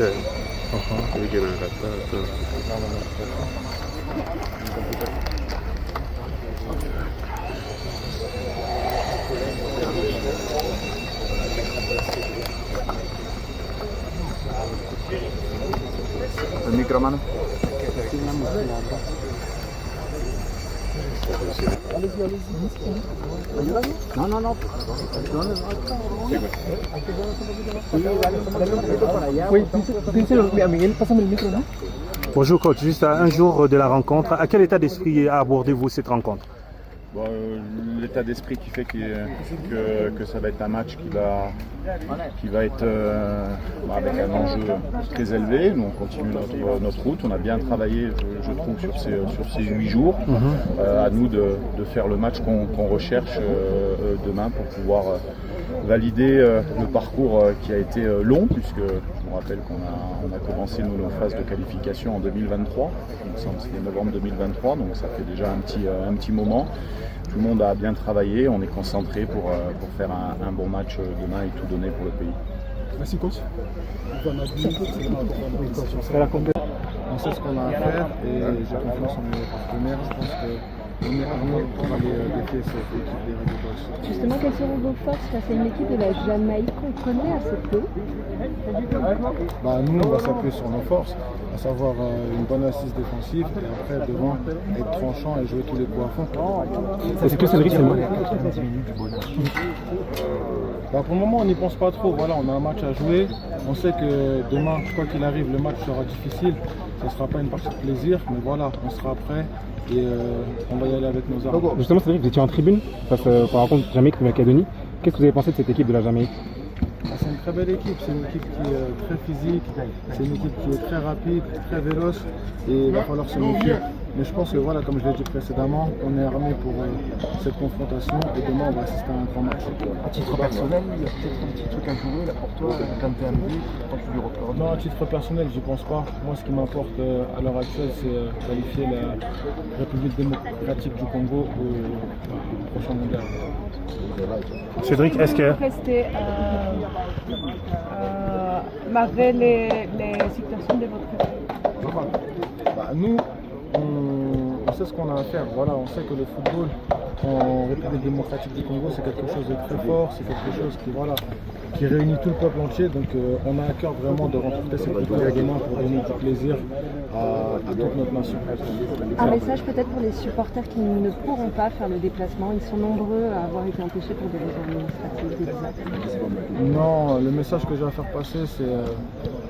네. 여기 나갔다. El micro, mano. No, no, no. Miguel, pásame el micro, ¿no? Bonjour coach, juste à un jour de la rencontre, à quel état d'esprit abordez-vous cette rencontre? Bon, l'état d'esprit qui fait que ça va être un match qui va être avec un enjeu très élevé. Nous, on continue notre route. On a bien travaillé, je trouve, sur ces 8 jours. À nous de faire le match qu'on recherche demain pour pouvoir valider le parcours qui a été long, puisque je me rappelle qu'on a commencé nos phases de qualification en 2023. Il me semble que c'était novembre 2023, donc ça fait déjà un petit moment. Tout le monde a bien travaillé, on est concentré pour faire un bon match demain et tout donner pour le pays. Merci coach. On sait ce qu'on a à faire et j'ai confiance en mes partenaires. Je pense qu'on est armé pour aller défier cette équipe des River. Justement, quelles seront vos forces face à une équipe de la Jamaïque qu'on connaît assez peu? Nous, on va s'appuyer sur nos forces, à savoir une bonne assise défensive et après devant être tranchant et jouer tous les coups à fond. Est-ce que Cédric, c'est moi? Pour le moment, on n'y pense pas trop. Voilà, on a un match à jouer. On sait que demain, quoi qu'il arrive, le match sera difficile. Ce ne sera pas une partie de plaisir, mais voilà, on sera prêt et on va y aller avec nos armes. Justement, Cédric, vous étiez en tribune face à la rencontre Jamaïque-Macédonie. Qu'est-ce que vous avez pensé de cette équipe de la Jamaïque? C'est une très belle équipe, c'est une équipe qui est très physique, c'est une équipe qui est très rapide, très véloce et il va falloir se méfier. Mais je pense que voilà, comme je l'ai dit précédemment, on est armé pour cette confrontation et demain on va assister à un grand match. À titre personnel, il y a peut-être un petit truc à jouer là pour toi, quand tu es un but, quand tu lui recordes. Non, à titre personnel, j'y pense pas. Moi, ce qui m'importe à l'heure actuelle, c'est qualifier la République démocratique du Congo au prochain mondial. Cédric, est-ce que... malgré les situations de votre côté? Nous, on sait ce qu'on a à faire. Voilà, on sait que le football en République démocratique du Congo, c'est quelque chose de très fort, c'est quelque chose qui réunit tout le peuple entier. Donc on a à cœur vraiment de remporter cette victoire demain pour donner du plaisir à toute notre nation. Un message peut-être pour les supporters qui ne pourront pas faire le déplacement. Ils sont nombreux à avoir été empêchés pour des raisons administratives. Non, le message que j'ai à faire passer, c'est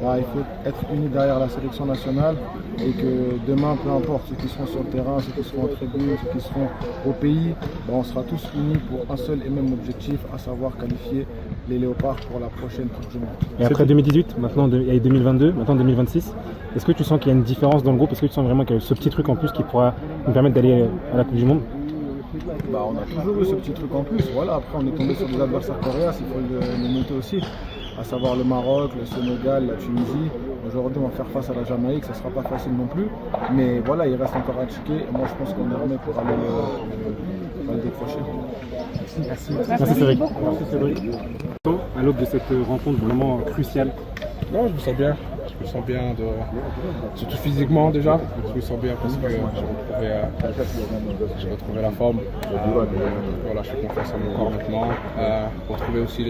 il faut être unis derrière la sélection nationale et que demain, peu importe, ceux qui seront sur le terrain, ceux qui seront en tribune, ceux qui seront au pays, on sera tous unis pour un seul et même objectif, à savoir qualifier les Léopards pour la prochaine Coupe du Monde. Et après 2018, maintenant il y a 2022, maintenant 2026, est-ce que tu sens qu'il y a une différence dans le groupe? Est-ce que tu sens vraiment qu'il y a ce petit truc en plus qui pourra nous permettre d'aller à la Coupe du Monde? On a toujours eu ce petit truc en plus. Voilà, après on est tombé sur des adversaires coriaces, il faut le noter aussi, à savoir le Maroc, le Sénégal, la Tunisie. Aujourd'hui on va faire face à la Jamaïque, ça ne sera pas facile non plus, mais voilà, il reste encore à checker et moi je pense qu'on est armé pour aller le décrocher. Merci Cédric. Merci Cédric. À l'aube de cette rencontre vraiment cruciale. Non, je me sens bien. Je me sens bien, surtout physiquement déjà. Je me sens bien parce que j'ai retrouvé la forme. Voilà, je fais confiance à mon corps maintenant. Retrouver aussi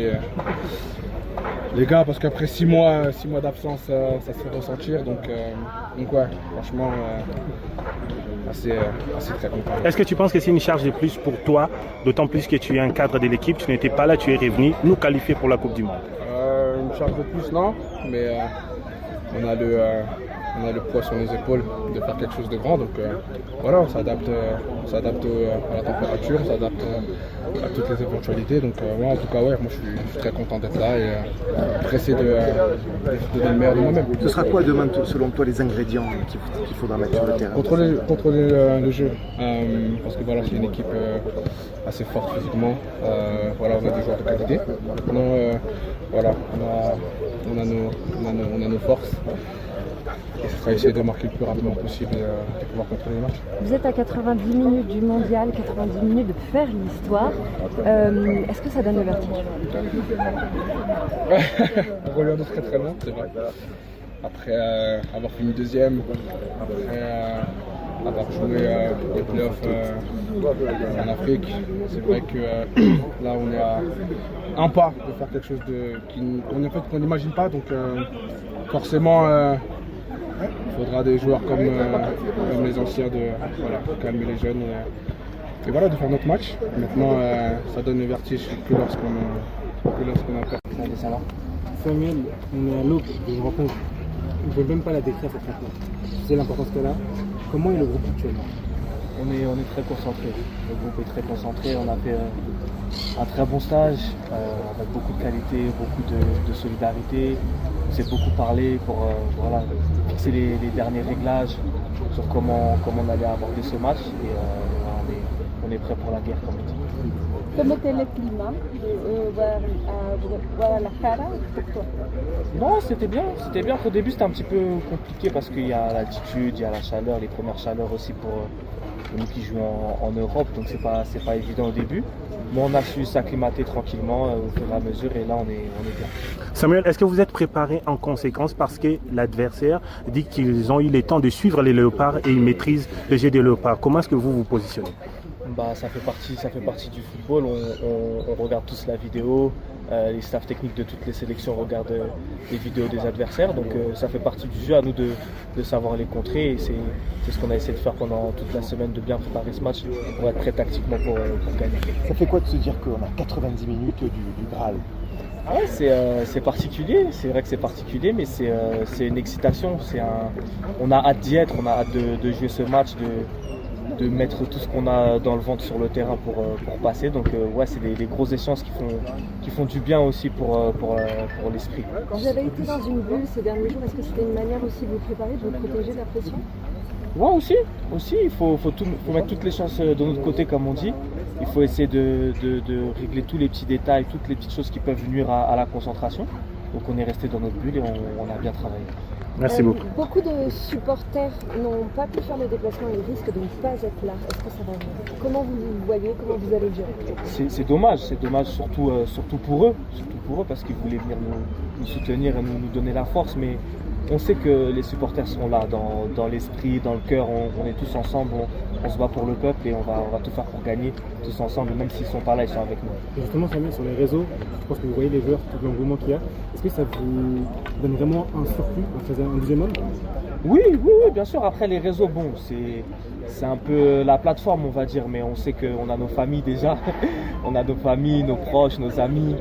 les gars, parce qu'après 6 mois d'absence, ça se fait ressentir. Donc ouais, franchement, assez très content. Est-ce que tu penses que c'est une charge de plus pour toi, d'autant plus que tu es un cadre de l'équipe, tu n'étais pas là, tu es revenu nous qualifier pour la Coupe du Monde? Une charge de plus, non, mais on a le poids sur les épaules de faire quelque chose de grand, donc voilà, on s'adapte à la température, on s'adapte à toutes les éventualités, donc en tout cas moi je suis très content d'être là et pressé de donner le meilleur de moi-même. Ce sera quoi demain selon toi les ingrédients qu'il faudra mettre sur le terrain? Contrôler le jeu, parce que voilà, c'est une équipe assez forte physiquement, voilà, on a des joueurs de qualité. Maintenant, voilà, on a nos forces. Et ce sera essayer de marquer le plus rapidement possible et pouvoir contrôler les matchs. Vous êtes à 90 minutes du mondial, 90 minutes de faire l'histoire. Est-ce que ça donne le vertige? On revient de très très loin, c'est vrai. après avoir fini deuxième, après avoir joué les playoffs en Afrique. C'est vrai que là on est à un pas de faire quelque chose qu'on n'imagine pas. Donc forcément il faudra des joueurs comme les anciens de calmer les jeunes et voilà, de faire notre match. Maintenant ça donne le vertige que lorsqu'on a perdu. Samuel, on est à l'aube d'une rencontre. On ne peut même pas la décrire cette rencontre. Tu sais l'importance qu'elle a. Comment est le groupe actuellement? On est très concentré. Le groupe est très concentré. On a fait un très bon stage avec beaucoup de qualité, beaucoup de solidarité. On s'est beaucoup parlé pour fixer les derniers réglages sur comment on allait aborder ce match. Et on est prêt pour la guerre, comme on dit. Comment était le climat à Guadalajara pour toi? Non, c'était bien. Au début, c'était un petit peu compliqué parce qu'il y a l'altitude, il y a la chaleur, les premières chaleurs aussi pour nous qui jouons en Europe. Donc c'est pas évident au début. Mais on a su s'acclimater tranquillement au fur et à mesure et là on est bien. Samuel, est-ce que vous êtes préparé en conséquence parce que l'adversaire dit qu'ils ont eu le temps de suivre les léopards et ils maîtrisent le jeu des léopards? Comment est-ce que vous vous positionnez? Ça fait partie du football, on regarde tous la vidéo, les staffs techniques de toutes les sélections regardent les vidéos des adversaires, donc ça fait partie du jeu, à nous de savoir les contrer et c'est ce qu'on a essayé de faire pendant toute la semaine, de bien préparer ce match pour être prêt tactiquement pour gagner. Ça fait quoi de se dire qu'on a 90 minutes du Graal? Ouais, c'est particulier, c'est vrai que c'est particulier, mais c'est une excitation, on a hâte d'y être, on a hâte de jouer ce match, de mettre tout ce qu'on a dans le ventre sur le terrain pour passer. Donc ouais, c'est des grosses échéances qui font du bien aussi pour l'esprit. Vous avez été dans une bulle ces derniers jours, est-ce que c'était une manière aussi de vous préparer, de vous protéger de la pression? Ouais, aussi, il faut mettre toutes les chances de notre côté comme on dit. Il faut essayer de régler tous les petits détails, toutes les petites choses qui peuvent nuire à la concentration. Donc on est resté dans notre bulle et on a bien travaillé. Merci beaucoup. Beaucoup de supporters n'ont pas pu faire le déplacement et risquent de ne pas être là. Est-ce que ça va? Comment vous voyez, comment vous allez le gérer? C'est dommage surtout pour eux parce qu'ils voulaient venir nous soutenir et nous donner la force, mais on sait que les supporters sont là, dans l'esprit, dans le cœur, on est tous ensemble, on se bat pour le peuple et on va tout faire pour gagner tous ensemble, même s'ils sont pas là, ils sont avec nous. Et justement, Samuel, sur les réseaux, je pense que vous voyez les joueurs, tout l'engouement qu'il y a. Est-ce que ça vous donne vraiment un surplus, un deuxième homme? Oui, bien sûr. Après, les réseaux, bon, c'est un peu la plateforme, on va dire, mais on sait qu'on a nos familles déjà, on a nos familles, nos proches, nos amis.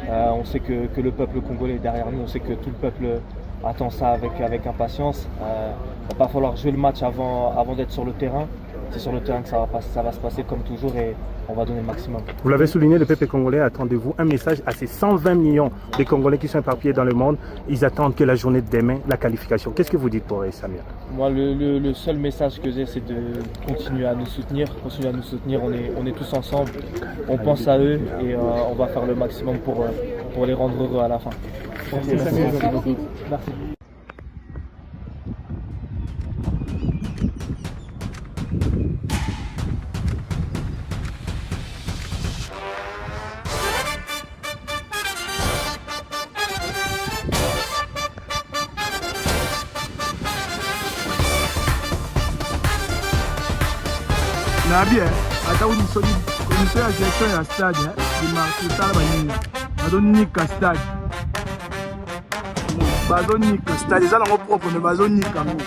On sait que le peuple congolais est derrière nous, on sait que tout le peuple attend ça avec impatience. Il va pas falloir jouer le match avant d'être sur le terrain. C'est sur le terrain que ça va se passer comme toujours et on va donner le maximum. Vous l'avez souligné, le peuple congolais, attendez-vous un message à ces 120 millions de Congolais qui sont éparpillés dans le monde. Ils attendent que la journée de demain, la qualification. Qu'est-ce que vous dites pour eux, Samuel? Moi, le seul message que j'ai, c'est de continuer à nous soutenir. On est tous ensemble, on pense à eux et on va faire le maximum pour les rendre heureux à la fin. Merci. nabi ata unisoni komite ya gestion ya stade dimarke tala banini bazonika stade bazonika stade eza nango propre me bazonika yango.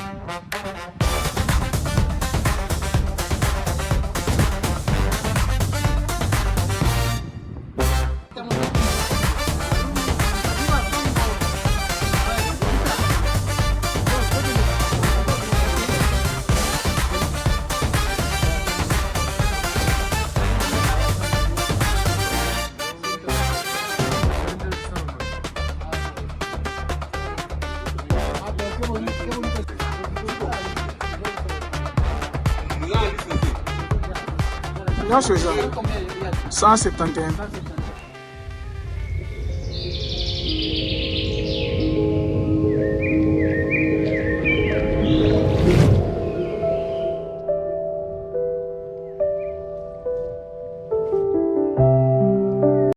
Non, c'est ça. 171.